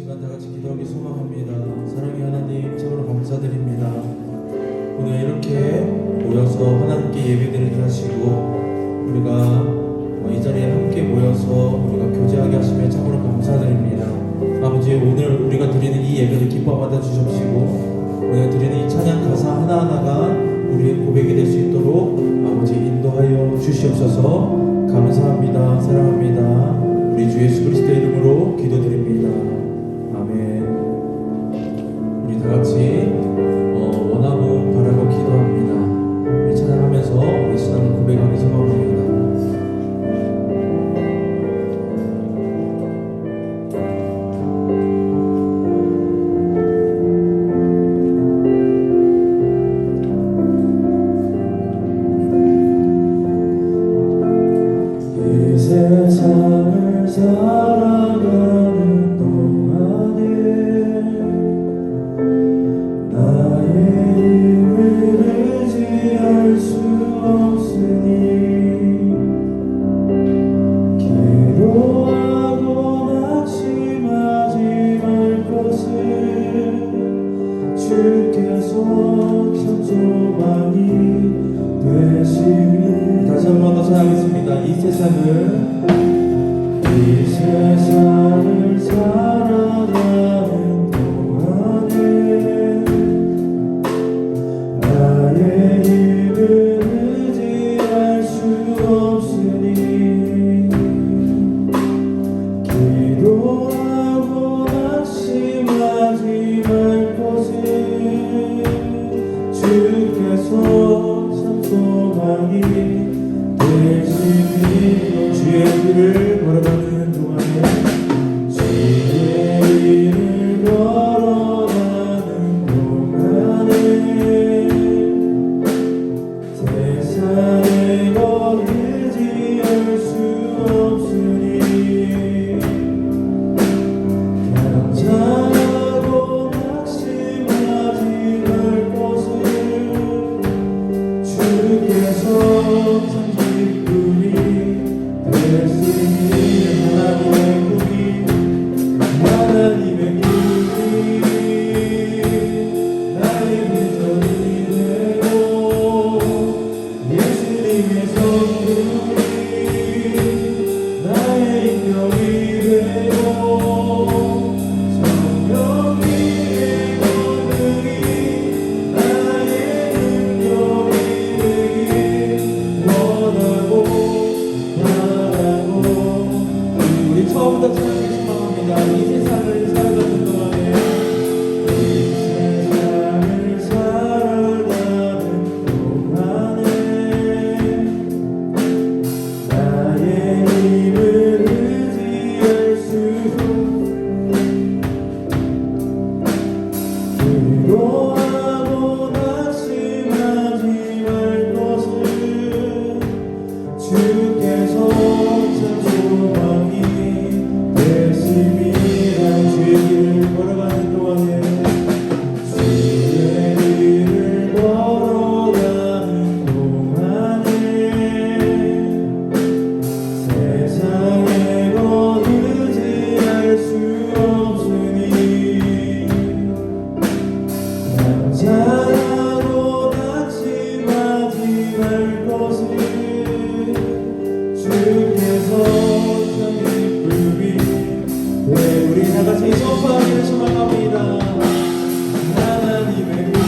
시간 다 같이 기도하기 소망합니다. 사랑의 하나님, 참으로 감사드립니다. 오늘 이렇게 모여서 하나님께 예배드리게 하시고 우리가 이 자리에 함께 모여서 우리가 교제하게 하시며 참으로 감사드립니다. 아버지, 오늘 우리가 드리는 이 예배를 기뻐 받아 주십시고 오늘 드리는 이 찬양 가사 하나하나가 우리의 고백이 될 수 있도록 아버지 인도하여 주시옵소서. 감사합니다. 사랑합니다. 우리 주 예수 그리스도의 이름으로 기도드립니다. 아멘. 우리 다 같이 원하고 바라고 기도합니다. 우리 찬양하면서 우리 신앙을 고백하기 소망합니다. 세상을 살아가는 동안에 나의 힘을 의지할 수 없으니 괴로워하고 낙심하지 말 것을 주께서 참 소망이 되시니. 다시 한 번 더 찬양하겠습니다. 이 세상을 살아가는 동안에 나의 힘을 의지할 수 없으니 기도하고 낙심하지 말 것을 주께서 참 소망이 되시니. 주의 길을 걸어가는 동안에 주의 길을 걸어가는 동안에 세상에 것 의지할 수 없으니 감사하고 낙심하지 말 것을 주께서 하나님의 꿈이 나의 비전이 되고 예수님의 성품이 나의 인격이 되고 성령님의 권능이 나의 능력이 되길 원하고 바라고. 우리 처음부터 찬양하기 소망합니다. 이 세상을 살아가는 동안에 나의 힘을 의지할 수 괴로워하고 낙심하지 말 것을 주께서 참 소망이 되심이라. 주의 길을 걸어가는 동안에 주의 길을 걸어가는 동안에 세상에 것 의지할 수 없으니 감사하고 낙심하지 말 것을 주께서 참 기쁨이 되. 우리 다 같이 소망하기를 소망합니다. 하나님의 꿈이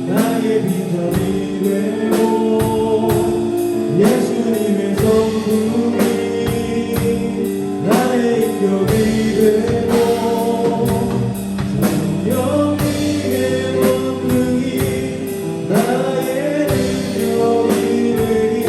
나의 비전이 되고 예수님의 성품이 나의 인격이 되고 성령님의 권능이 나의 능력이 되길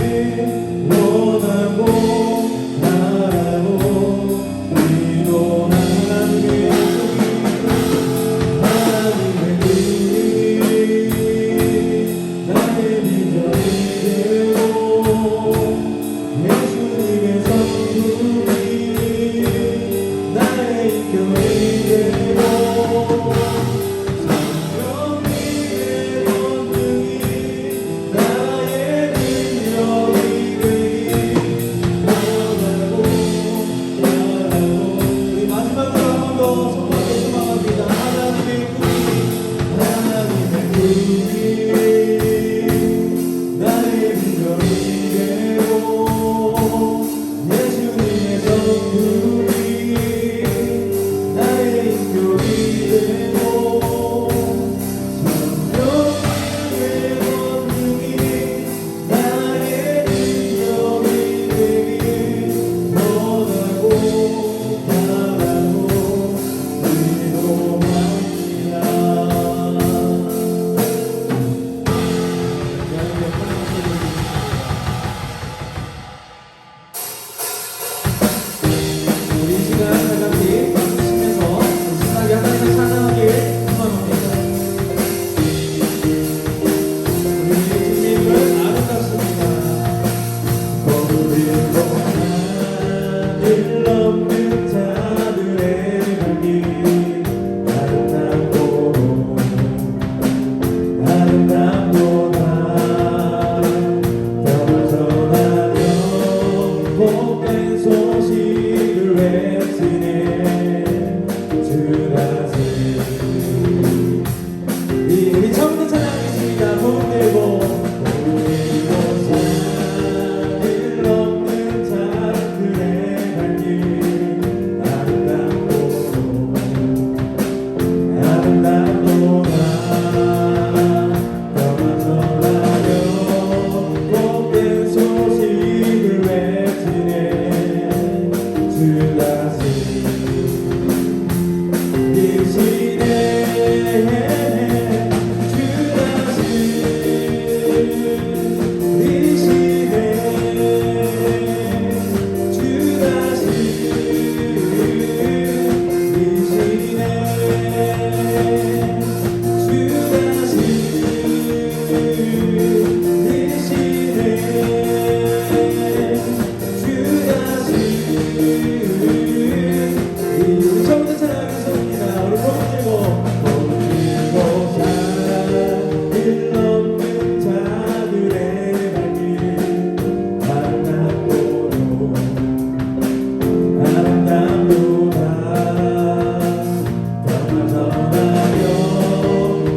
손들고 우리고 산을 넘는 자들의 발길 아름답도다 떠나서라려 복된 소식을 외치네 주 다시 이시네 주 다시 이시네 주 다시 이시네 주 다시 이시네 주 다시 처음부터 찬양하겠습니다. 우리 손들고 산을 넘는 자들의 발길 아름답도다 떠나서라려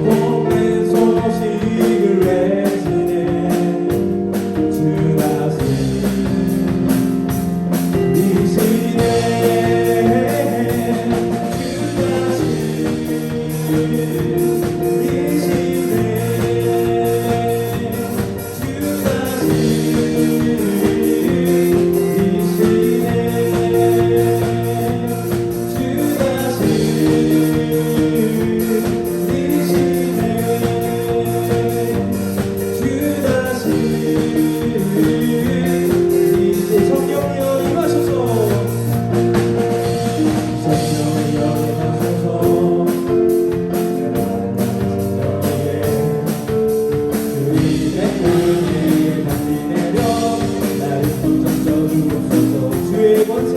복된 소식을 외치네 주 다시 이시네 주 다시 이시네 주 다시 주의 권세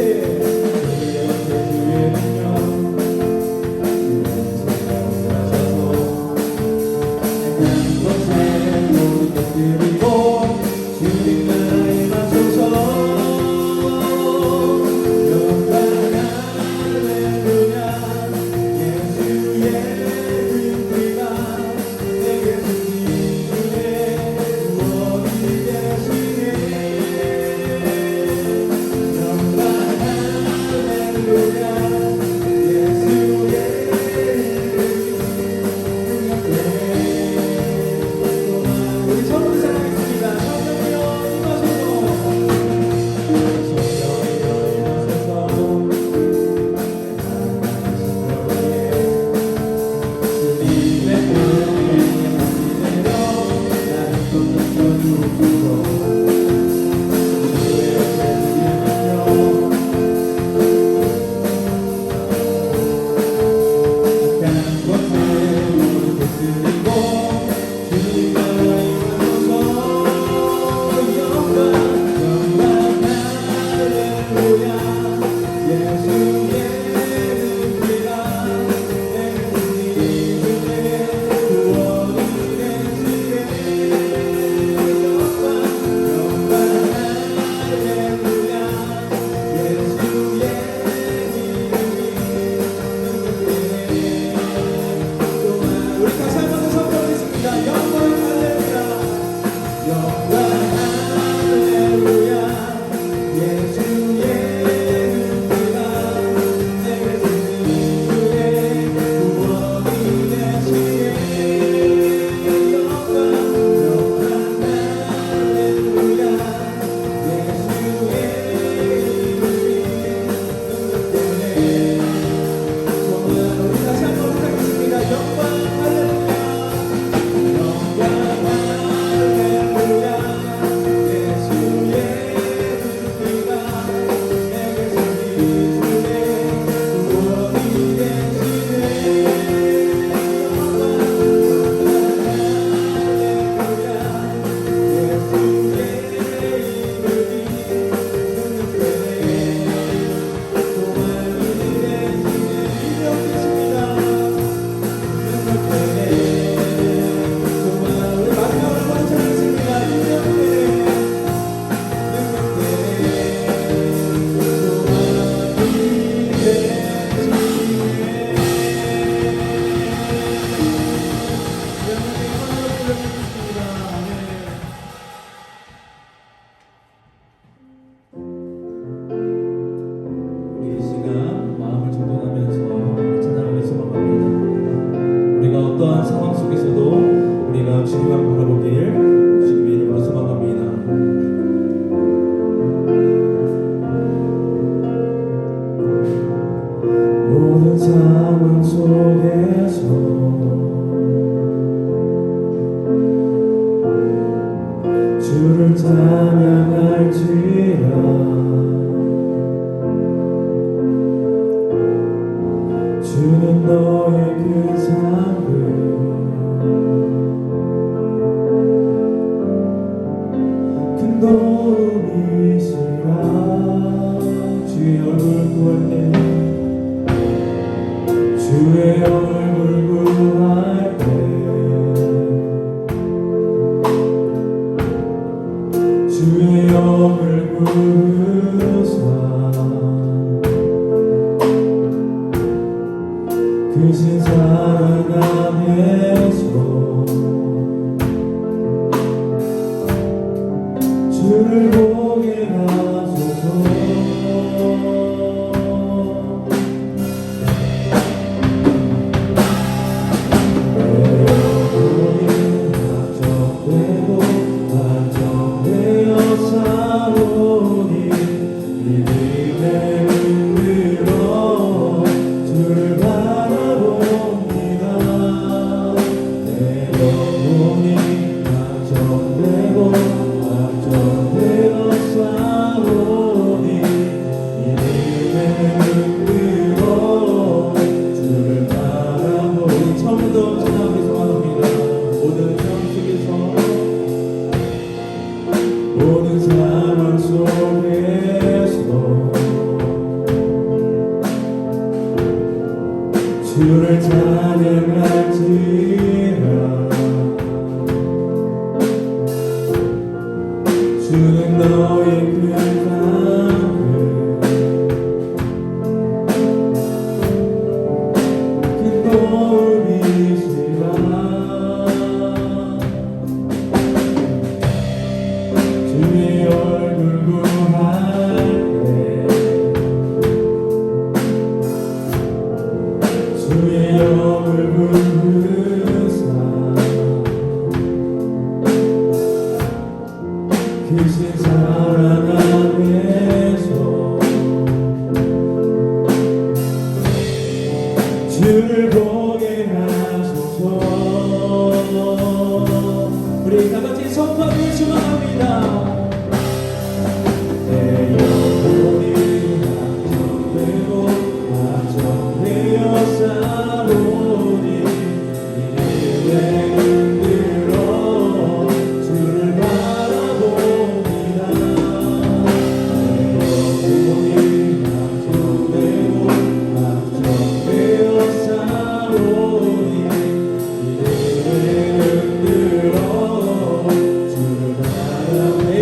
주의 능력 드리고 주님 나라에 맞서서 영광 할렐루야 예수의 은혜가 내게 주시네 구원이 되시네 영광 할렐루야 예수의 은혜가 우리 처음 사랑해 부르사 크신 사랑 안에서 주를 보게 하소서. 모든 상황 속에서 주를 찬양할지라. 주는 너의 그 삶을 큰 도움이시라. 주의 얼굴 구할 때 주의 영을 부르사 크신 사랑 안에서 주를 보게 하소서. 우리 다같이 선포하며 축원합니다. 내 영혼이 낙정되고 낙정되어 싸우니 이내 흔들어 주를 바라봅니다. 내 영혼이 낙정되고 낙정되어 싸우니 이내 흔들어 주를 바라봅니다.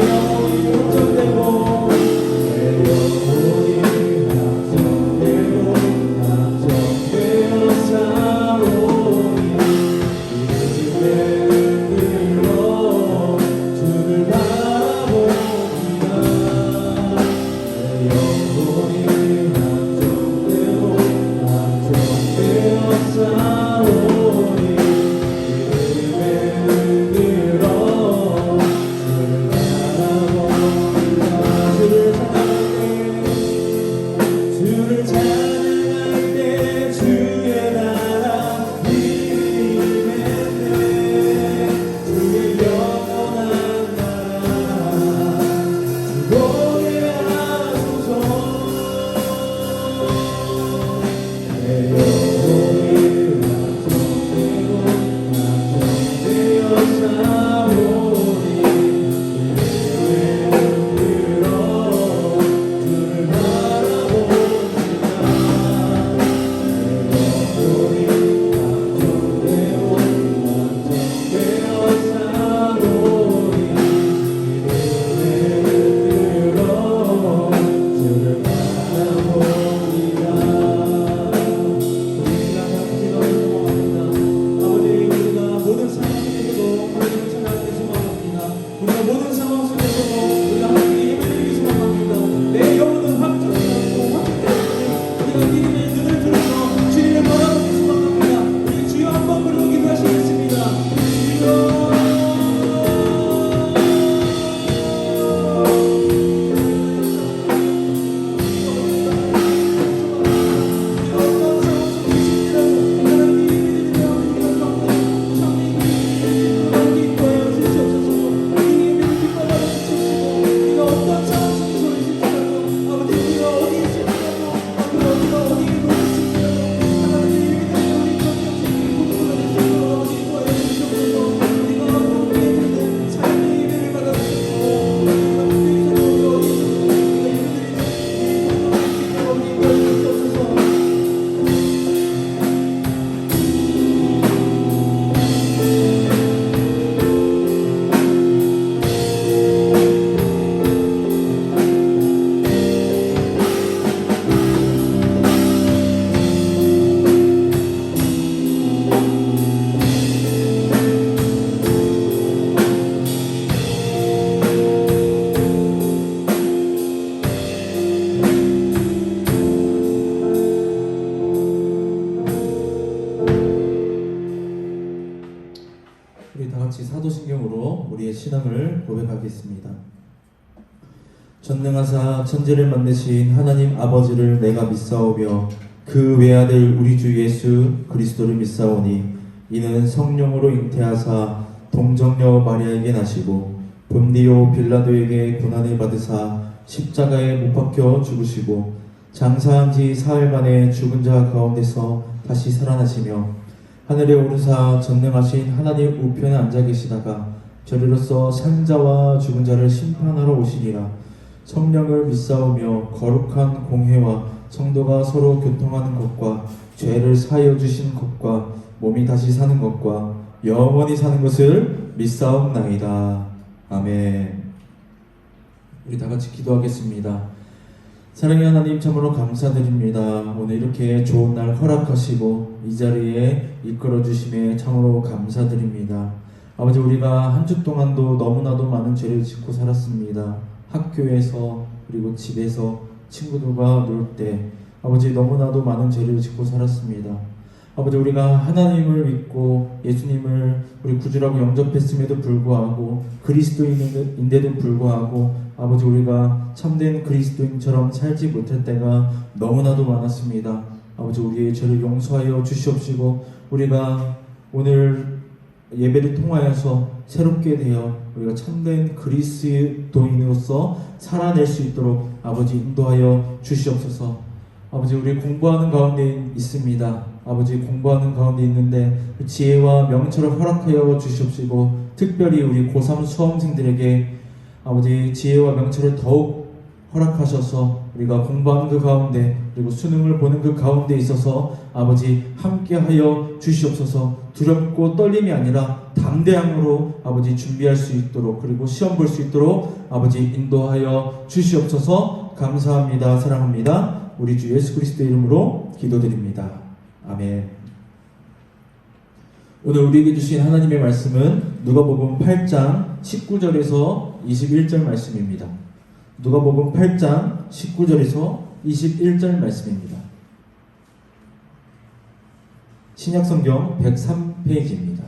신앙을 고백하겠습니다. 전능하사 천지를 만드신 하나님 아버지를 내가 믿사오며 그 외아들 우리 주 예수 그리스도를 믿사오니 이는 성령으로 잉태하사 동정녀 마리아에게 나시고 본디오 빌라도에게 고난을 받으사 십자가에 못 박혀 죽으시고 장사한 지 사흘 만에 죽은 자 가운데서 다시 살아나시며 하늘에 오르사 전능하신 하나님 우편에 앉아 계시다가 저리로서 산자와 죽은 자를 심판하러 오시니라. 성령을 믿사오며 거룩한 공회와 성도가 서로 교통하는 것과 죄를 사하여 주신 것과 몸이 다시 사는 것과 영원히 사는 것을 믿사옵나이다. 아멘. 우리 다 같이 기도하겠습니다. 사랑의 하나님, 참으로 감사드립니다. 오늘 이렇게 좋은 날 허락하시고 이 자리에 이끌어 주심에 참으로 감사드립니다. 아버지, 우리가 한 주 동안도 너무나도 많은 죄를 짓고 살았습니다. 학교에서 그리고 집에서 친구들과 놀 때 아버지 너무나도 많은 죄를 짓고 살았습니다. 아버지, 우리가 하나님을 믿고 예수님을 우리 구주라고 영접했음에도 불구하고 그리스도인인데도 불구하고 아버지, 우리가 참된 그리스도인처럼 살지 못할 때가 너무나도 많았습니다. 아버지, 우리의 죄를 용서하여 주시옵시고 우리가 오늘 예배를 통하여서 새롭게 되어 우리가 참된 그리스도인으로서 살아낼 수 있도록 아버지 인도하여 주시옵소서. 아버지, 우리 공부하는 가운데 있습니다. 아버지, 공부하는 가운데 있는데 지혜와 명철을 허락하여 주시옵시고 특별히 우리 고3 수험생들에게 아버지 지혜와 명철을 더욱 허락하셔서 우리가 공부하는 그 가운데 그리고 수능을 보는 그 가운데 있어서 아버지 함께하여 주시옵소서. 두렵고 떨림이 아니라 담대함으로 아버지 준비할 수 있도록 그리고 시험 볼 수 있도록 아버지 인도하여 주시옵소서. 감사합니다. 사랑합니다. 우리 주 예수 그리스도 이름으로 기도드립니다. 아멘. 오늘 우리에게 주신 하나님의 말씀은 누가복음 8장 19절에서 21절 말씀입니다. 누가복음 8장 19절에서 21절 말씀입니다. 신약성경 103페이지입니다.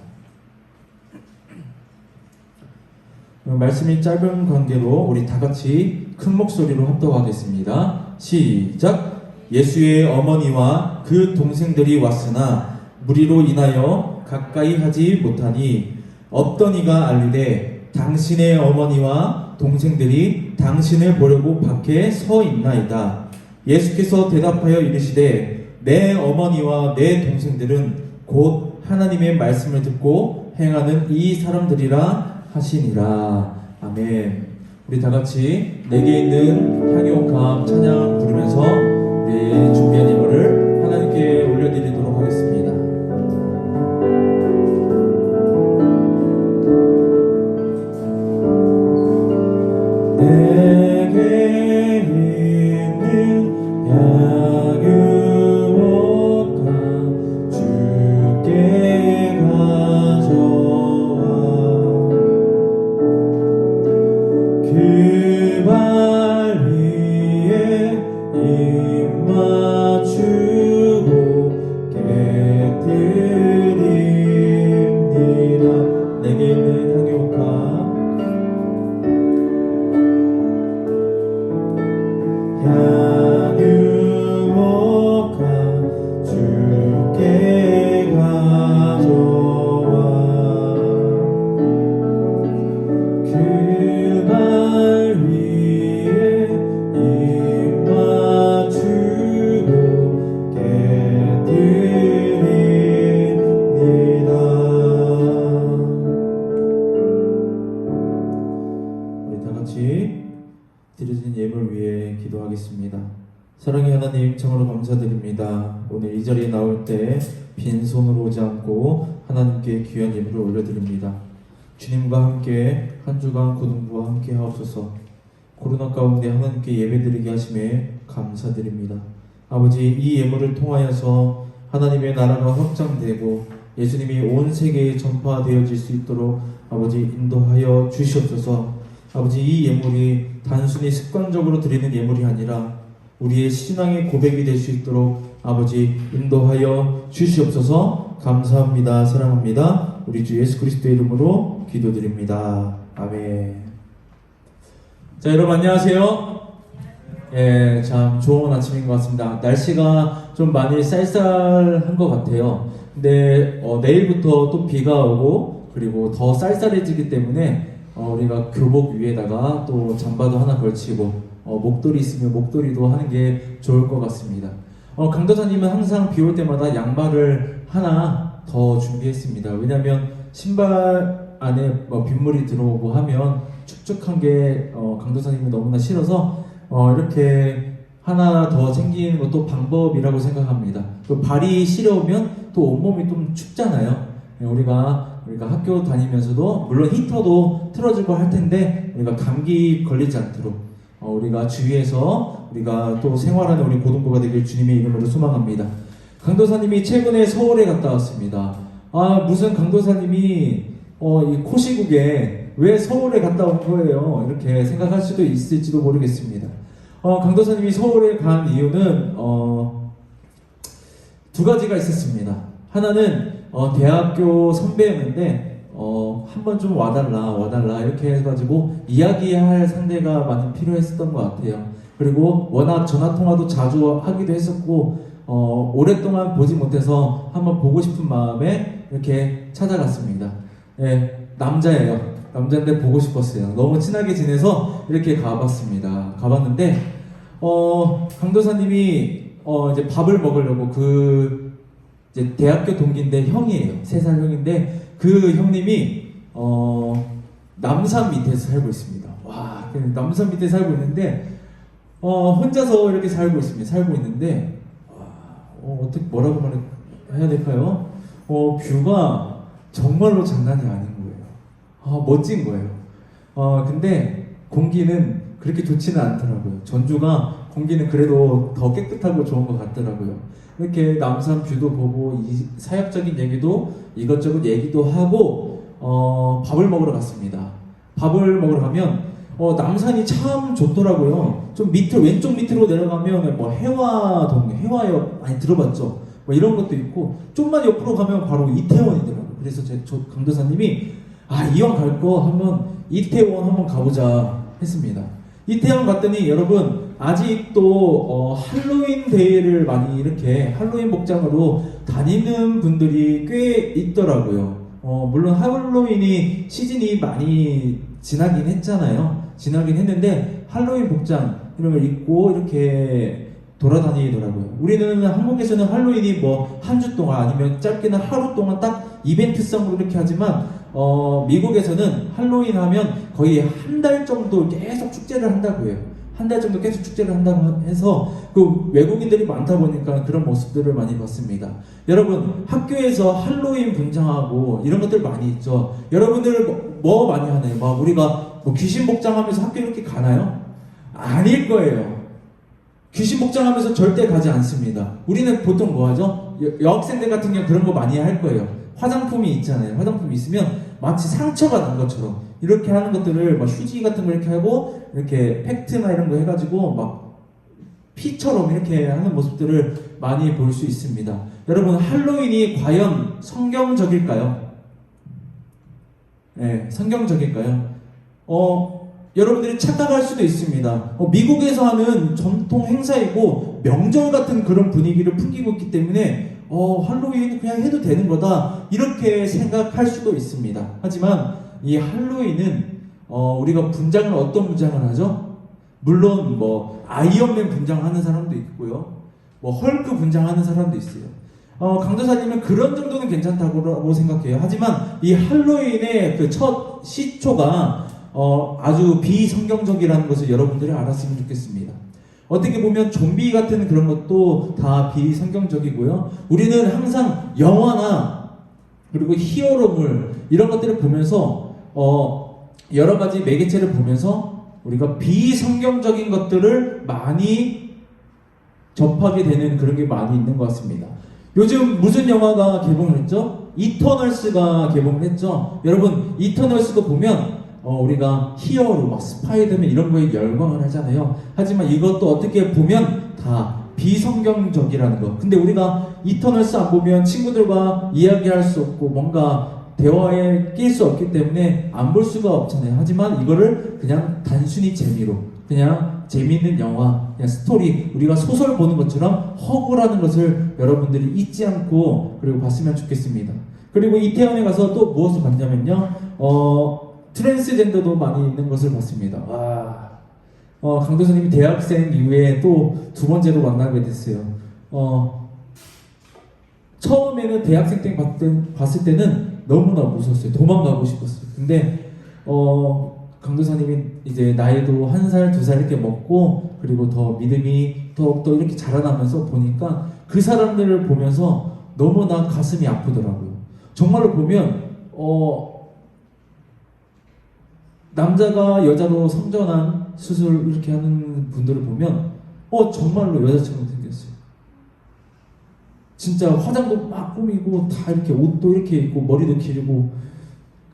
말씀이 짧은 관계로 우리 다 같이 큰 목소리로 합독하겠습니다. 시작! 예수의 어머니와 그 동생들이 왔으나 무리로 인하여 가까이 하지 못하니 어떤 이가 알리되 당신의 어머니와 동생들이 당신을 보려고 밖에 서 있나이다. 예수께서 대답하여 이르시되 내 어머니와 내 동생들은 곧 하나님의 말씀을 듣고 행하는 이 사람들이라 하시니라. 아멘. 우리 다 같이 내게 있는 향유옥합 찬양 부르면서 우리 준비한 예물을 하나님께 올려드리도록 하겠습니다. 내게 있는 향유옥합 주께 가져와 그 발 위에 입 맞추고 깨뜨립니다. 내게 있는 향유옥합 향유옥합 주께 가져와 그 발 위에 입 맞추고 깨뜨립니다. 우리 다 같이 드려진 예물 위해 기도하겠습니다. 사랑의 하나님, 참으로 감사드립니다. 오늘 이 자리에 나올 때 빈손으로 오지 않고 하나님께 귀한 예물을 올려드립니다. 주님과 함께 한 주간 고등부와 함께 하옵소서. 코로나 가운데 하나님께 예배드리게 하심에 감사드립니다. 아버지, 이 예물을 통하여서 하나님의 나라가 확장되고 예수님이 온 세계에 전파되어질 수 있도록 아버지 인도하여 주시옵소서. 아버지, 이 예물이 단순히 습관적으로 드리는 예물이 아니라 우리의 신앙의 고백이 될 수 있도록 아버지 인도하여 주시옵소서. 감사합니다. 사랑합니다. 우리 주 예수 그리스도의 이름으로 기도드립니다. 아멘. 자, 여러분 안녕하세요. 예, 참 좋은 아침인 것 같습니다. 날씨가 좀 많이 쌀쌀한 것 같아요. 근데 내일부터 또 비가 오고 그리고 더 쌀쌀해지기 때문에 우리가 교복 위에다가 또 잠바도 하나 걸치고 목도리 있으면 목도리도 하는 게 좋을 것 같습니다. 강도사님은 항상 비 올 때마다 양말을 하나 더 준비했습니다. 왜냐하면 신발 안에 빗물이 들어오고 하면 축축한 게 강도사님은 너무나 싫어서 이렇게 하나 더 챙기는 것도 방법이라고 생각합니다. 또 발이 시려우면 또 온몸이 좀 춥잖아요. 우리가 학교 다니면서도 물론 히터도 틀어주고 할 텐데 우리가 감기 걸리지 않도록 우리가 주위에서 우리가 또 생활하는 우리 고등부가 되길 주님의 이름으로 소망합니다. 강도사님이 최근에 서울에 갔다 왔습니다. 무슨 강도사님이 이 코시국에 왜 서울에 갔다 온 거예요? 이렇게 생각할 수도 있을지도 모르겠습니다. 강도사님이 서울에 간 이유는 두 가지가 있었습니다. 하나는 대학교 선배였는데 한번 좀 와달라 이렇게 해가지고 이야기할 상대가 많이 필요했었던 것 같아요. 그리고 워낙 전화통화도 자주 하기도 했었고 오랫동안 보지 못해서 한번 보고 싶은 마음에 이렇게 찾아갔습니다. 네, 남자예요. 남자인데 보고 싶었어요. 너무 친하게 지내서 이렇게 가봤는데 강도사님이 이제 밥을 먹으려고 이제 대학교 동기인데 형이에요. 3살 형인데 그 형님이 남산 밑에서 살고 있습니다. 와, 남산 밑에 살고 있는데 혼자서 이렇게 살고 있는데 어떻게 뭐라고 말해야 될까요? 뷰가 정말로 장난이 아닌 거예요. 멋진 거예요. 근데 공기는 그렇게 좋지는 않더라고요. 전주가 공기는 그래도 더 깨끗하고 좋은 것 같더라고요. 이렇게 남산 뷰도 보고 사역적인 얘기도 이것저것 얘기도 하고 밥을 먹으러 갔습니다. 밥을 먹으러 가면 남산이 참 좋더라고요. 좀 왼쪽 밑으로 내려가면 해화역 많이 들어봤죠? 이런 것도 있고 좀만 옆으로 가면 바로 이태원이더라고요. 그래서 저 강도사님이 이왕 갈 거 한번 이태원 한번 가보자 했습니다. 이태원 갔더니 여러분 아직도 할로윈 데이를 많이 이렇게 할로윈 복장으로 다니는 분들이 꽤 있더라고요. 물론 할로윈이 시즌이 많이 지나긴 했는데 할로윈 복장 이런 걸 입고 이렇게 돌아다니더라고요. 우리는 한국에서는 할로윈이 한 주 동안 아니면 짧게는 하루 동안 딱 이벤트성으로 이렇게 하지만 미국에서는 할로윈 하면 거의 한 달 정도 계속 축제를 한다고 해요. 한 달 정도 계속 축제를 한다고 해서 그 외국인들이 많다 보니까 그런 모습들을 많이 봤습니다. 여러분 학교에서 할로윈 분장하고 이런 것들 많이 있죠. 여러분들 뭐 많이 하나요? 우리가 귀신 복장하면서 학교 이렇게 가나요? 아닐 거예요. 귀신 복장하면서 절대 가지 않습니다. 우리는 보통 뭐 하죠? 여학생들 같은 경우 그런 거 많이 할 거예요. 화장품이 있잖아요. 화장품이 있으면 마치 상처가 난 것처럼 이렇게 하는 것들을 휴지 같은 거 이렇게 하고 이렇게 팩트나 이런 거 해가지고 피처럼 이렇게 하는 모습들을 많이 볼 수 있습니다. 여러분 할로윈이 과연 성경적일까요? 네, 성경적일까요? 여러분들이 착각할 수도 있습니다. 미국에서 하는 전통 행사이고 명절 같은 그런 분위기를 풍기고 있기 때문에 할로윈 그냥 해도 되는 거다 이렇게 생각할 수도 있습니다. 하지만 이 할로윈은 우리가 어떤 분장을 하죠? 물론 아이언맨 분장하는 사람도 있고요, 헐크 분장하는 사람도 있어요. 강도사님은 그런 정도는 괜찮다고 생각해요. 하지만 이 할로윈의 그 첫 시초가 아주 비성경적이라는 것을 여러분들이 알았으면 좋겠습니다. 어떻게 보면 좀비 같은 그런 것도 다 비성경적이고요. 우리는 항상 영화나 그리고 히어로물 이런 것들을 보면서 여러 가지 매개체를 보면서 우리가 비성경적인 것들을 많이 접하게 되는 그런 게 많이 있는 것 같습니다. 요즘 무슨 영화가 개봉을 했죠? 이터널스가 개봉을 했죠. 여러분 이터널스도 보면 우리가 히어로 스파이더맨 이런 거에 열광을 하잖아요. 하지만 이것도 어떻게 보면 다 비성경적이라는 거. 근데 우리가 이터널스 안 보면 친구들과 이야기할 수 없고 뭔가 대화에 낄 수 없기 때문에 안 볼 수가 없잖아요. 하지만 이거를 그냥 단순히 재미로, 그냥 재미있는 영화, 그냥 스토리, 우리가 소설 보는 것처럼 허구라는 것을 여러분들이 잊지 않고 그리고 봤으면 좋겠습니다. 그리고 이태원에 가서 또 무엇을 봤냐면요, 트랜스젠더도 많이 있는 것을 봤습니다. 와, 강도사님이 대학생 이후에 또 두 번째로 만나게 됐어요. 처음에는 대학생 때 봤을 때는 너무나 무서웠어요. 도망가고 싶었어요. 근데 강도사님이 이제 나이도 1살, 2살 이렇게 먹고 그리고 더 믿음이 더욱더 이렇게 자라나면서 보니까 그 사람들을 보면서 너무나 가슴이 아프더라고요. 정말로 보면 남자가 여자로 성전환 수술 이렇게 하는 분들을 보면 정말로 여자처럼 생겼어요. 진짜 화장도 막 꾸미고 다 이렇게 옷도 이렇게 입고 머리도 기르고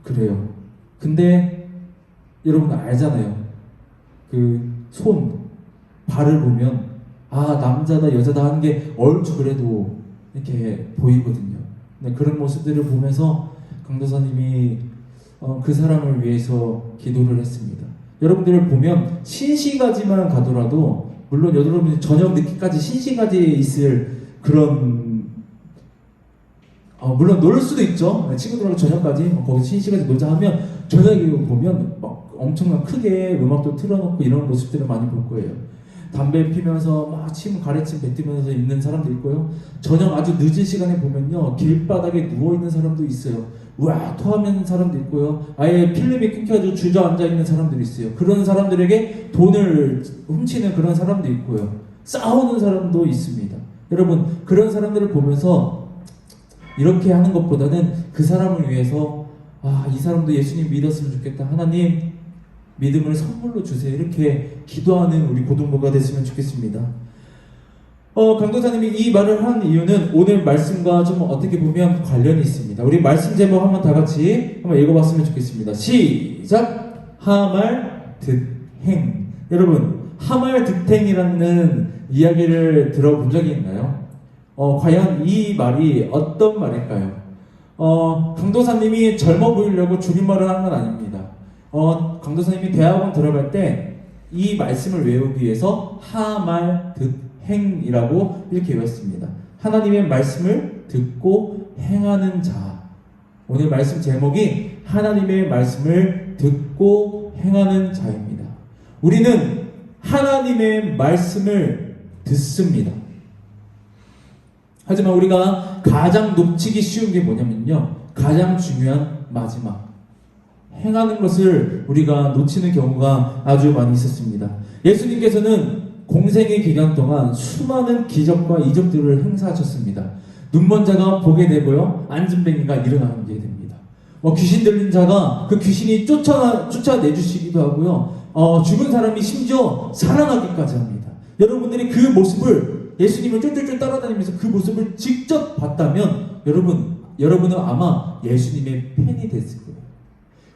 그래요. 근데 여러분 알잖아요. 그 손, 발을 보면 남자다 여자다 하는 게 얼추 그래도 이렇게 보이거든요. 네, 그런 모습들을 보면서 강도사님이 그 사람을 위해서 기도를 했습니다. 여러분들을 보면 신시가지만 가더라도 물론 여러분이 저녁 늦게까지 신시가지에 있을 그런 물론 놀 수도 있죠. 친구들하고 저녁까지 거기서 신시가지 놀자 하면 저녁에 보면 막 엄청난 크게 음악도 틀어놓고 이런 모습들을 많이 볼 거예요. 담배 피면서 막 침 가래침 뱉으면서 있는 사람도 있고요. 저녁 아주 늦은 시간에 보면요 길바닥에 누워있는 사람도 있어요. 우와 토하는 사람도 있고요. 아예 필름이 끊겨가지고 주저앉아 있는 사람들이 있어요. 그런 사람들에게 돈을 훔치는 그런 사람도 있고요. 싸우는 사람도 있습니다. 여러분 그런 사람들을 보면서 이렇게 하는 것보다는 그 사람을 위해서 이 사람도 예수님 믿었으면 좋겠다. 하나님 믿음을 선물로 주세요. 이렇게 기도하는 우리 고등부가 됐으면 좋겠습니다. 강도사님이 이 말을 한 이유는 오늘 말씀과 좀 어떻게 보면 관련이 있습니다. 우리 말씀 제목 한번 다 같이 한번 읽어봤으면 좋겠습니다. 시작! 하말 득행. 여러분 하말 득행이라는 이야기를 들어본 적이 있나요? 과연 이 말이 어떤 말일까요? 강도사님이 젊어 보이려고 줄임말을 한 건 아닙니다. 강도사님이 대학원 들어갈 때 이 말씀을 외우기 위해서 하말 득행이라고 이렇게 외웠습니다. 하나님의 말씀을 듣고 행하는 자. 오늘 말씀 제목이 하나님의 말씀을 듣고 행하는 자입니다. 우리는 하나님의 말씀을 듣습니다. 하지만 우리가 가장 놓치기 쉬운 게 뭐냐면요, 가장 중요한 마지막 행하는 것을 우리가 놓치는 경우가 아주 많이 있었습니다. 예수님께서는 공생의 기간 동안 수많은 기적과 이적들을 행사하셨습니다. 눈먼 자가 보게 되고요, 앉은뱅이가 일어나게 됩니다. 귀신 들린 자가 그 귀신이 쫓아내주시기도 하고요, 죽은 사람이 심지어 살아나기까지 합니다. 여러분들이 그 모습을, 예수님을 쫄쫄쫄 따라다니면서 그 모습을 직접 봤다면 여러분은 아마 예수님의 팬이 됐을 거예요.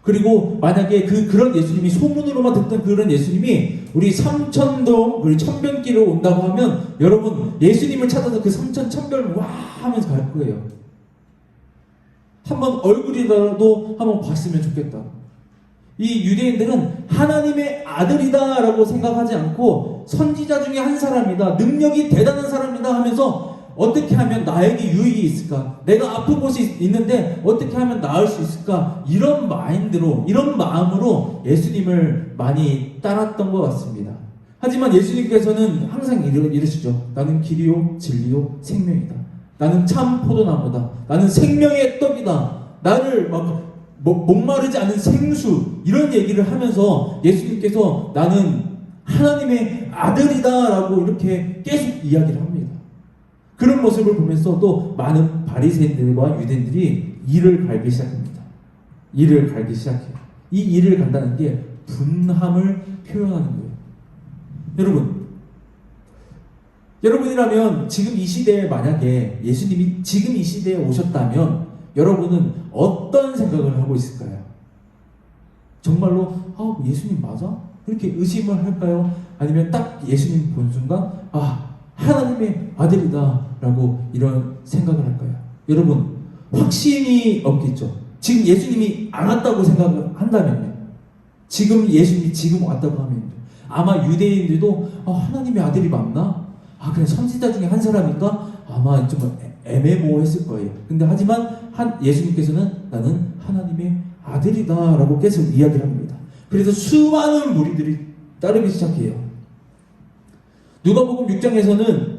그리고 만약에 그런 예수님이, 소문으로만 듣던 그런 예수님이 우리 삼천동, 우리 천변길로 온다고 하면 여러분 예수님을 찾아서 그 삼천 천별 와 하면서 갈 거예요. 한번 얼굴이라도 한번 봤으면 좋겠다. 이 유대인들은 하나님의 아들이다 라고 생각하지 않고 선지자 중에 한 사람이다, 능력이 대단한 사람이다 하면서 어떻게 하면 나에게 유익이 있을까? 내가 아픈 곳이 있는데 어떻게 하면 나을 수 있을까? 이런 마인드로, 이런 마음으로 예수님을 많이 따랐던 것 같습니다. 하지만 예수님께서는 항상 이러시죠. 나는 길이요 진리요 생명이다. 나는 참 포도나무다. 나는 생명의 떡이다. 나를 목마르지 않은 생수, 이런 얘기를 하면서 예수님께서 나는 하나님의 아들이다 라고 이렇게 계속 이야기를 합니다. 그런 모습을 보면서 또 많은 바리새인들과 유대인들이 이를 갈기 시작합니다. 이를 갈기 시작해요. 이 이를 간다는 게 분함을 표현하는 거예요. 여러분이라면 지금 이 시대에 만약에 예수님이 지금 이 시대에 오셨다면 여러분은 어떤 생각을 하고 있을까요? 정말로 예수님 맞아? 그렇게 의심을 할까요? 아니면 딱 예수님 본 순간 하나님의 아들이다 라고 이런 생각을 할까요? 여러분 확신이 없겠죠. 지금 예수님이 안 왔다고 생각을 한다면요. 지금 예수님이 지금 왔다고 하면요. 아마 유대인들도 하나님의 아들이 맞나? 그냥 선지자 중에 한 사람인가? 아마 좀 애매모호했을 거예요. 근데 하지만 예수님께서는 나는 하나님의 아들이다라고 계속 이야기를 합니다. 그래서 수많은 무리들이 따르기 시작해요. 누가복음 6장에서는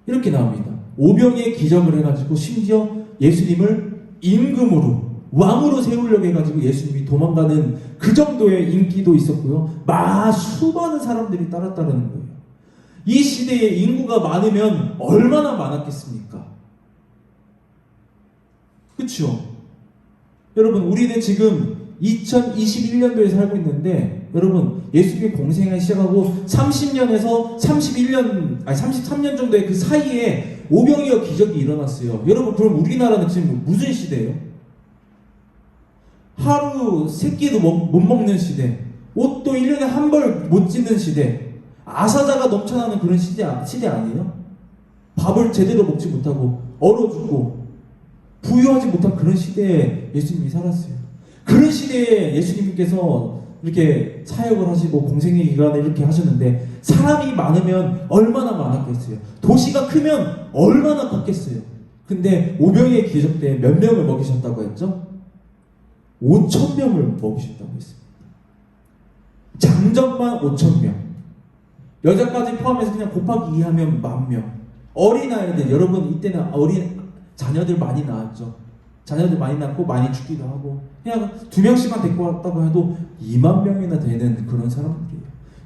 이렇게 나옵니다. 오병이의 기적을 해가지고 심지어 예수님을 임금으로 왕으로 세우려고 해가지고 예수님이 도망가는 그 정도의 인기도 있었고요. 수많은 사람들이 따랐다는 거예요. 이 시대에 인구가 많으면 얼마나 많았겠습니까? 그렇죠? 여러분, 우리는 지금 2021년도에 살고 있는데, 여러분, 예수님이 공생을 시작하고 30년에서 33년 정도의 그 사이에 오병이어 기적이 일어났어요. 여러분, 그럼 우리나라는 지금 무슨 시대예요? 하루 세 끼도 못 먹는 시대, 옷도 1년에 한 벌 못 짓는 시대, 아사자가 넘쳐나는 그런 시대 아니에요? 밥을 제대로 먹지 못하고 얼어 죽고 부유하지 못한 그런 시대에 예수님이 살았어요. 그런 시대에 예수님께서 이렇게 사역을 하시고 공생의 기간을 이렇게 하셨는데, 사람이 많으면 얼마나 많았겠어요? 도시가 크면 얼마나 컸겠어요? 근데 오병이의 기적 때 몇 명을 먹이셨다고 했죠? 5,000명을 먹이셨다고 했습니다. 장정만 5,000명, 여자까지 포함해서 그냥 곱하기 2하면 10,000명. 어린아이들, 여러분, 이때는 어린 자녀들 많이 낳았죠. 자녀들 많이 낳고 많이 죽기도 하고, 그냥 2명씩만 데리고 왔다고 해도 2만 명이나 되는 그런 사람들이에요.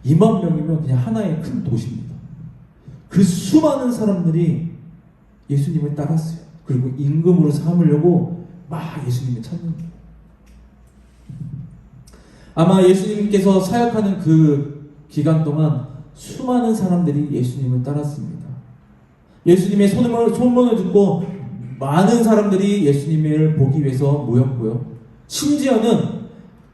2만 명이면 그냥 하나의 큰 도시입니다. 그 수많은 사람들이 예수님을 따랐어요. 그리고 임금으로 삼으려고 막 예수님을 찾는 거예요. 아마 예수님께서 사역하는 그 기간 동안 수많은 사람들이 예수님을 따랐습니다. 예수님의 소문을 듣고 많은 사람들이 예수님을 보기 위해서 모였고요. 심지어는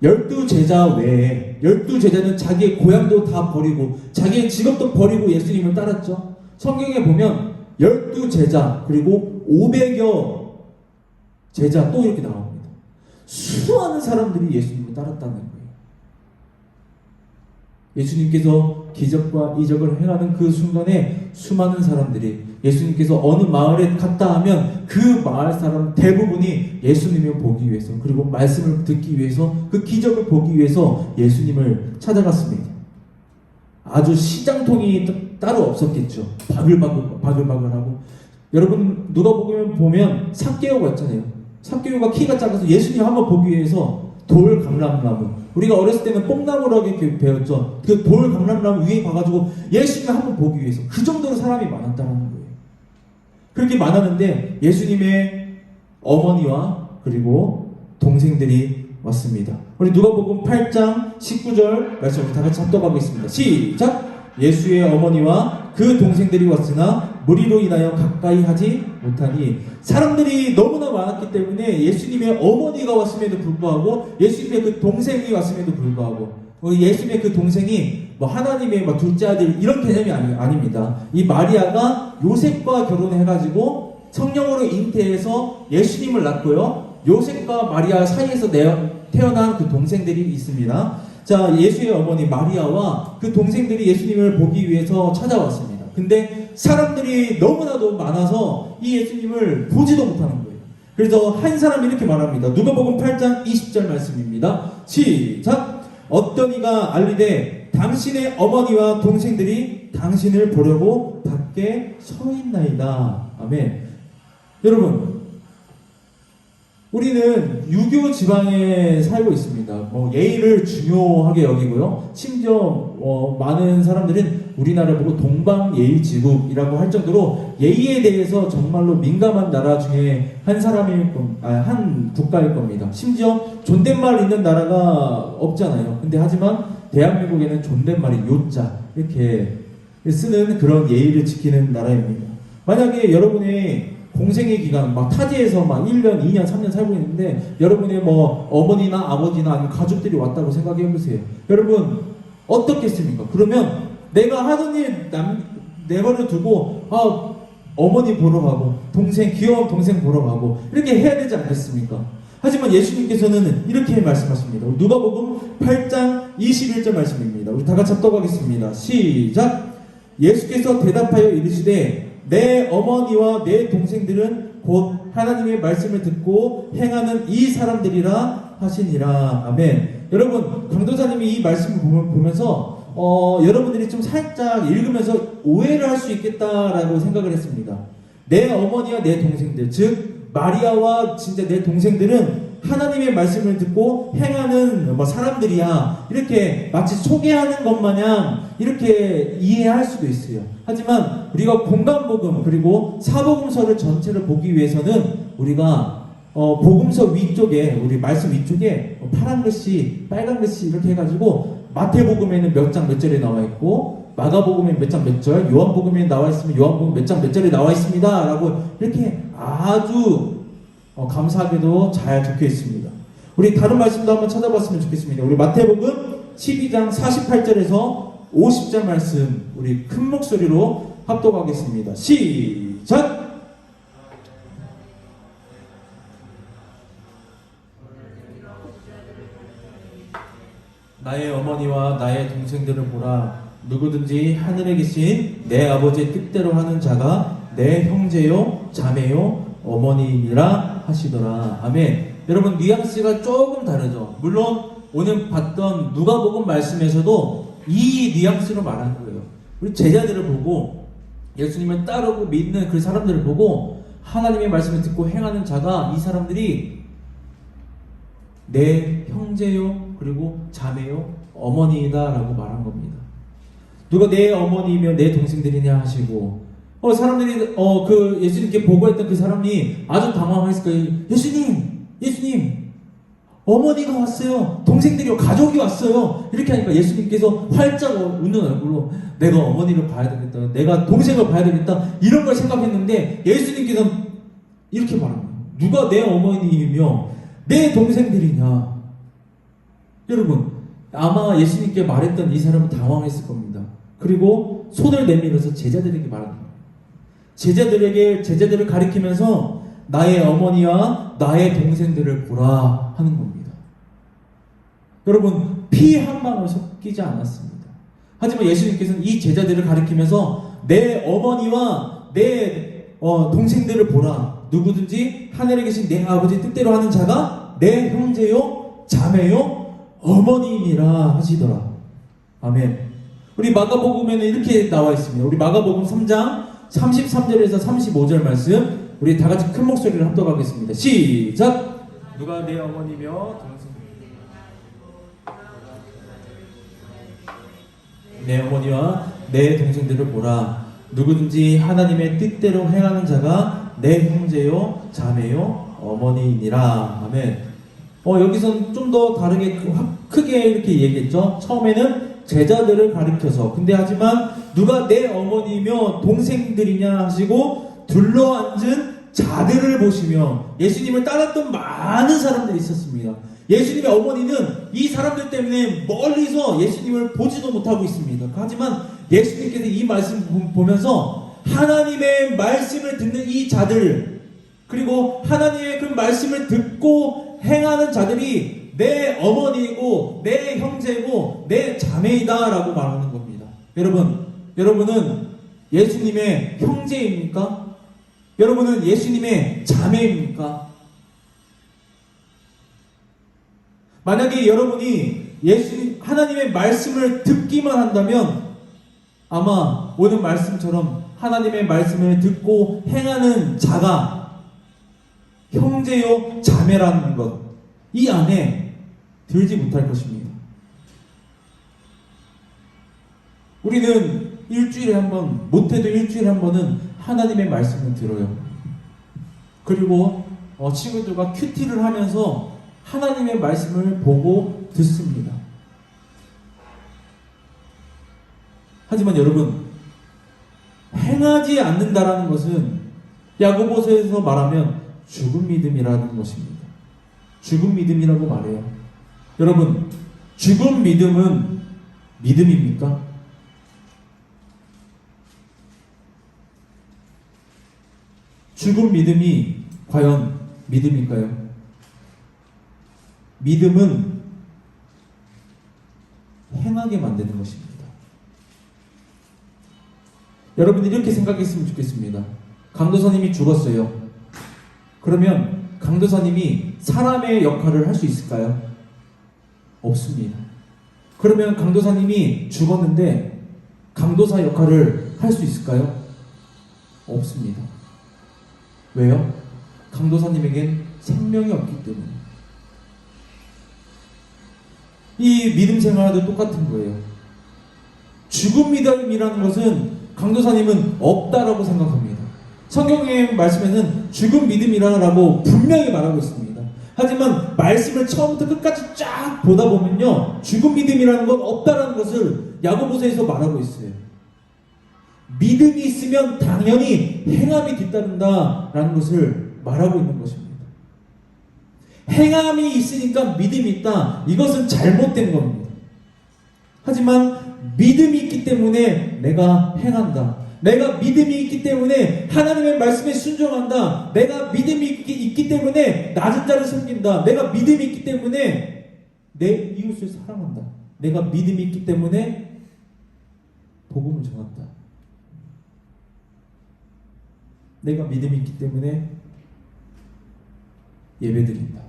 12제자 외에 12제자는 자기의 고향도 다 버리고 자기의 직업도 버리고 예수님을 따랐죠. 성경에 보면 12제자 그리고 500여 제자 또 이렇게 나옵니다. 수많은 사람들이 예수님을 따랐다는 거예요. 예수님께서 기적과 이적을 행하는 그 순간에 수많은 사람들이, 예수님께서 어느 마을에 갔다 하면 그 마을 사람 대부분이 예수님을 보기 위해서, 그리고 말씀을 듣기 위해서, 그 기적을 보기 위해서 예수님을 찾아갔습니다. 아주 시장통이 따로 없었겠죠. 바글바글하고. 여러분, 누가복음 보면 삭개오가 있잖아요. 삭개오가 키가 작아서 예수님 한번 보기 위해서 돌 감람나무, 우리가 어렸을 때는 뽕나무라고 이렇게 배웠죠. 그 돌 감람나무 위에 가가지고 예수님을 한번 보기 위해서, 그 정도로 사람이 많았다는 거예요. 그렇게 많았는데 예수님의 어머니와 그리고 동생들이 왔습니다. 우리 누가복음 8장 19절 말씀을 다 같이 합독하겠습니다. 시작! 예수의 어머니와 그 동생들이 왔으나 무리로 인하여 가까이 하지 못하니, 사람들이 너무나 많았기 때문에 예수님의 어머니가 왔음에도 불구하고, 예수님의 그 동생이 왔음에도 불구하고, 예수님의 그 동생이 하나님의 둘째 아들 이런 개념이 아닙니다. 이 마리아가 요셉과 결혼해가지고 성령으로 잉태해서 예수님을 낳고요, 요셉과 마리아 사이에서 태어난 그 동생들이 있습니다. 자, 예수의 어머니 마리아와 그 동생들이 예수님을 보기 위해서 찾아왔습니다. 근데 사람들이 너무나도 많아서 이 예수님을 보지도 못하는 거예요. 그래서 한 사람이 이렇게 말합니다. 누가복음 8장 20절 말씀입니다. 시작! 어떤 이가 알리되 당신의 어머니와 동생들이 당신을 보려고 밖에 서 있나이다. 아멘. 여러분, 우리는 유교 지방에 살고 있습니다. 예의를 중요하게 여기고요. 심지어 많은 사람들은 우리나라 보고 동방예의지국이라고 할 정도로 예의에 대해서 정말로 민감한 나라 중에 한 국가일 겁니다. 심지어 존댓말 있는 나라가 없잖아요. 근데 하지만 대한민국에는 존댓말이 요자 이렇게 쓰는 그런 예의를 지키는 나라입니다. 만약에 여러분의 공생의 기간, 타지에서 1년, 2년, 3년 살고 있는데, 여러분의 어머니나 아버지나 아니면 가족들이 왔다고 생각해 보세요. 여러분, 어떻겠습니까? 그러면 내가 하던 일 내버려 두고, 어머니 보러 가고, 귀여운 동생 보러 가고, 이렇게 해야 되지 않겠습니까? 하지만 예수님께서는 이렇게 말씀하십니다. 누가복음 8장 21절 말씀입니다. 우리 다 같이 합독하겠습니다. 시작. 예수께서 대답하여 이르시되 내 어머니와 내 동생들은 곧 하나님의 말씀을 듣고 행하는 이 사람들이라 하시니라. 아멘. 여러분, 강도사님이 이 말씀을 보면서 여러분들이 좀 살짝 읽으면서 오해를 할 수 있겠다라고 생각을 했습니다. 내 어머니와 내 동생들, 즉 마리아와 진짜 내 동생들은 하나님의 말씀을 듣고 행하는 사람들이야, 이렇게 마치 소개하는 것 마냥 이렇게 이해할 수도 있어요. 하지만 우리가 공간복음 그리고 사복음서를 전체를 보기 위해서는 우리가 복음서 위쪽에, 우리 말씀 위쪽에 파란 글씨, 빨간 글씨 이렇게 해가지고 마태복음에는 몇 장 몇 절에 나와 있고, 마가복음에 몇 장 몇 절, 요한복음에 나와 있으면 요한복음 몇 장 몇 절에 나와 있습니다 라고 이렇게 아주 감사하게도 잘 적혀 있습니다. 우리 다른 말씀도 한번 찾아봤으면 좋겠습니다. 우리 마태복음 12장 48절에서 50절 말씀 우리 큰 목소리로 합독하겠습니다. 시작! 나의 어머니와 나의 동생들을 보라. 누구든지 하늘에 계신 내 아버지의 뜻대로 하는 자가 내 형제요 자매요 어머니이라 하시더라. 아멘. 여러분, 뉘앙스가 조금 다르죠. 물론 오늘 봤던 누가복음 말씀에서도 이 뉘앙스로 말한 거예요. 우리 제자들을 보고 예수님을 따르고 믿는 그 사람들을 보고 하나님의 말씀을 듣고 행하는 자가, 이 사람들이 내 형제요 그리고 자매요 어머니이다 라고 말한 겁니다. 누가 내 어머니이며 내 동생들이냐 하시고, 사람들이 그 예수님께 보고했던 그 사람이 아주 당황했을 거예요. 예수님 어머니가 왔어요, 동생들이 가족이 왔어요. 이렇게 하니까 예수님께서 활짝 웃는 얼굴로 내가 어머니를 봐야 되겠다, 내가 동생을 봐야 되겠다, 이런 걸 생각했는데 예수님께서는 이렇게 말합니다. 누가 내 어머니이며 내 동생들이냐. 여러분, 아마 예수님께 말했던 이 사람은 당황했을 겁니다. 그리고 손을 내밀어서 제자들에게 말합니다. 제자들을 가리키면서 나의 어머니와 나의 동생들을 보라 하는 겁니다. 여러분, 피 한 방울 섞이지 않았습니다. 하지만 예수님께서는 이 제자들을 가리키면서 내 어머니와 내 동생들을 보라. 누구든지 하늘에 계신 내 아버지 뜻대로 하는 자가 내 형제요 자매요 어머니이니라 하시더라. 아멘. 우리 마가복음에는 이렇게 나와 있습니다. 우리 마가복음 3장 33절에서 35절 말씀 우리 다 같이 큰 목소리를 합독하겠습니다. 시작! 누가 내 어머니며 동생, 내 어머니와 내 동생들을 보라. 누구든지 하나님의 뜻대로 행하는 자가 내 형제요 자매요 어머니이니라. 아멘. 여기서는 좀 더 다르게 크게 이렇게 얘기했죠. 처음에는 제자들을 가리켜서, 근데 하지만 누가 내 어머니며 동생들이냐 하시고 둘러앉은 자들을 보시며, 예수님을 따랐던 많은 사람들이 있었습니다. 예수님의 어머니는 이 사람들 때문에 멀리서 예수님을 보지도 못하고 있습니다. 하지만 예수님께서 이 말씀 보면서 하나님의 말씀을 듣는 이 자들, 그리고 하나님의 그 말씀을 듣고 행하는 자들이 내 어머니이고 내 형제이고 내 자매이다 라고 말하는 겁니다. 여러분은 예수님의 형제입니까? 여러분은 예수님의 자매입니까? 만약에 여러분이 하나님의 말씀을 듣기만 한다면 아마 오늘 말씀처럼 하나님의 말씀을 듣고 행하는 자가 형제요 자매라는 것, 이 안에 들지 못할 것입니다. 우리는 일주일에 한 번, 못해도 일주일에 한 번은 하나님의 말씀을 들어요. 그리고 친구들과 큐티를 하면서 하나님의 말씀을 보고 듣습니다. 하지만 여러분, 행하지 않는다라는 것은 야고보서에서 말하면 죽은 믿음이라는 것입니다. 죽은 믿음이라고 말해요. 여러분, 죽은 믿음은 믿음입니까? 죽은 믿음이 과연 믿음일까요? 믿음은 행하게 만드는 것입니다. 여러분들이 이렇게 생각했으면 좋겠습니다. 강도사님이 죽었어요. 그러면 강도사님이 사람의 역할을 할 수 있을까요? 없습니다. 그러면 강도사님이 죽었는데 강도사 역할을 할 수 있을까요? 없습니다. 왜요? 강도사님에겐 생명이 없기 때문에. 이 믿음 생활도 똑같은 거예요. 죽음 믿음이라는 것은 강도사님은 없다라고 생각합니다. 성경의 말씀에는 죽음 믿음이라고 분명히 말하고 있습니다. 하지만 말씀을 처음부터 끝까지 쫙 보다 보면요, 죽음 믿음이라는 건 없다라는 것을 야고보서에서 말하고 있어요. 믿음이 있으면 당연히 행함이 뒤따른다라는 것을 말하고 있는 것입니다. 행함이 있으니까 믿음이 있다. 이것은 잘못된 겁니다. 하지만 믿음이 있기 때문에 내가 행한다. 내가 믿음이 있기 때문에 하나님의 말씀에 순종한다. 내가 믿음이 있기 때문에 낮은 자를 섬긴다. 내가 믿음이 있기 때문에 내 이웃을 사랑한다. 내가 믿음이 있기 때문에 복음을 전한다. 내가 믿음이 있기 때문에 예배드린다.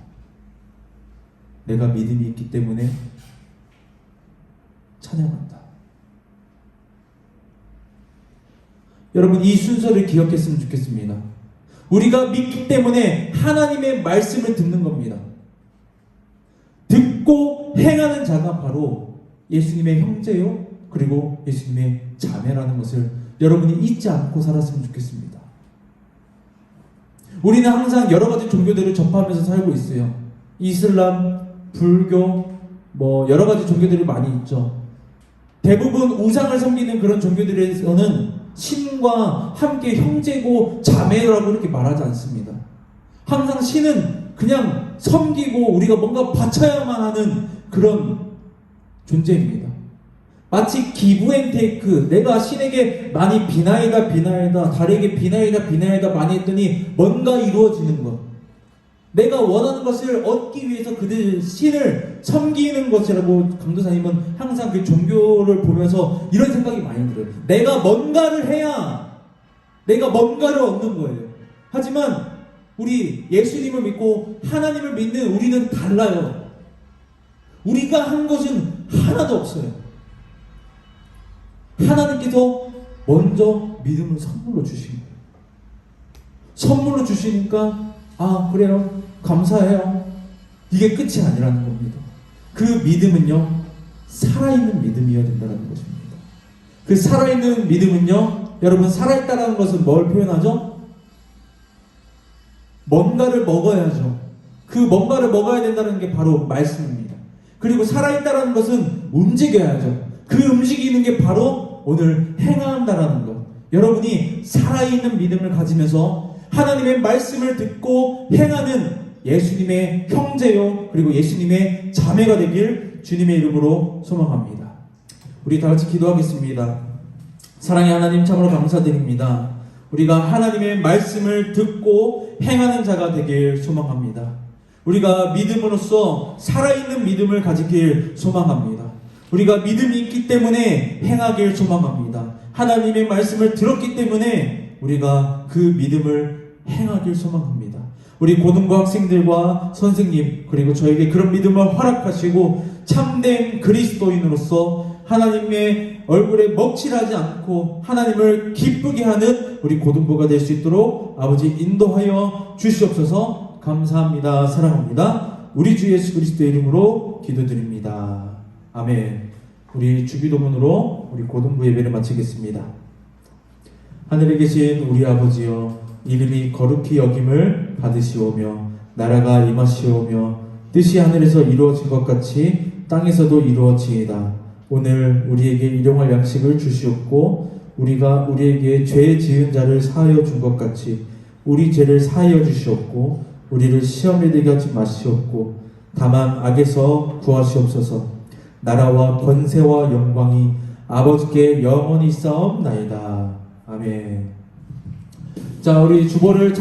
내가 믿음이 있기 때문에 찬양한다. 여러분, 이 순서를 기억했으면 좋겠습니다. 우리가 믿기 때문에 하나님의 말씀을 듣는 겁니다. 듣고 행하는 자가 바로 예수님의 형제요, 그리고 예수님의 자매라는 것을 여러분이 잊지 않고 살았으면 좋겠습니다. 우리는 항상 여러 가지 종교들을 접하면서 살고 있어요. 이슬람, 불교, 여러 가지 종교들이 많이 있죠. 대부분 우상을 섬기는 그런 종교들에서는 신과 함께 형제고 자매라고 이렇게 말하지 않습니다. 항상 신은 그냥 섬기고 우리가 뭔가 바쳐야만 하는 그런 존재입니다. 마치 기브앤테이크, 내가 신에게 많이 비나이다 달에게 비나이다 많이 했더니 뭔가 이루어지는 것, 내가 원하는 것을 얻기 위해서 그들 신을 섬기는 것이라고 강도사님은 항상 그 종교를 보면서 이런 생각이 많이 들어요. 내가 뭔가를 해야 내가 뭔가를 얻는 거예요. 하지만 우리 예수님을 믿고 하나님을 믿는 우리는 달라요. 우리가 한 것은 하나도 없어요. 하나님께서 먼저 믿음을 선물로 주신 거예요. 선물로 주시니까 그래요, 감사해요, 이게 끝이 아니라는 겁니다. 그 믿음은요, 살아있는 믿음이어야 된다는 것입니다. 그 살아있는 믿음은요, 여러분, 살아있다는 것은 뭘 표현하죠? 뭔가를 먹어야죠. 그 뭔가를 먹어야 된다는 게 바로 말씀입니다. 그리고 살아있다는 것은 움직여야죠. 그 움직이는 게 바로 오늘 행한다라는 것. 여러분이 살아있는 믿음을 가지면서 하나님의 말씀을 듣고 행하는 예수님의 형제요, 그리고 예수님의 자매가 되길 주님의 이름으로 소망합니다. 우리 다 같이 기도하겠습니다. 사랑의 하나님, 참으로 감사드립니다. 우리가 하나님의 말씀을 듣고 행하는 자가 되길 소망합니다. 우리가 믿음으로써 살아있는 믿음을 가지길 소망합니다. 우리가 믿음이 있기 때문에 행하길 소망합니다. 하나님의 말씀을 들었기 때문에 우리가 그 믿음을 행하길 소망합니다. 우리 고등부 학생들과 선생님, 그리고 저에게 그런 믿음을 허락하시고 참된 그리스도인으로서 하나님의 얼굴에 먹칠하지 않고 하나님을 기쁘게 하는 우리 고등부가 될 수 있도록 아버지 인도하여 주시옵소서. 감사합니다. 사랑합니다. 우리 주 예수 그리스도의 이름으로 기도드립니다. 아멘. 우리 주기도문으로 우리 고등부 예배를 마치겠습니다. 하늘에 계신 우리 아버지여, 이름이 거룩히 여김을 받으시오며 나라가 임하시오며 뜻이 하늘에서 이루어진 것 같이 땅에서도 이루어지이다. 오늘 우리에게 일용할 양식을 주시옵고 우리가 우리에게 죄 지은 자를 사하여 준 것 같이 우리 죄를 사하여 주시옵고 우리를 시험에 들게 하지 마시옵고 다만 악에서 구하시옵소서. 나라와 권세와 영광이 아버지께 영원히 쌓옵나이다. 아멘. 자, 우리 주보를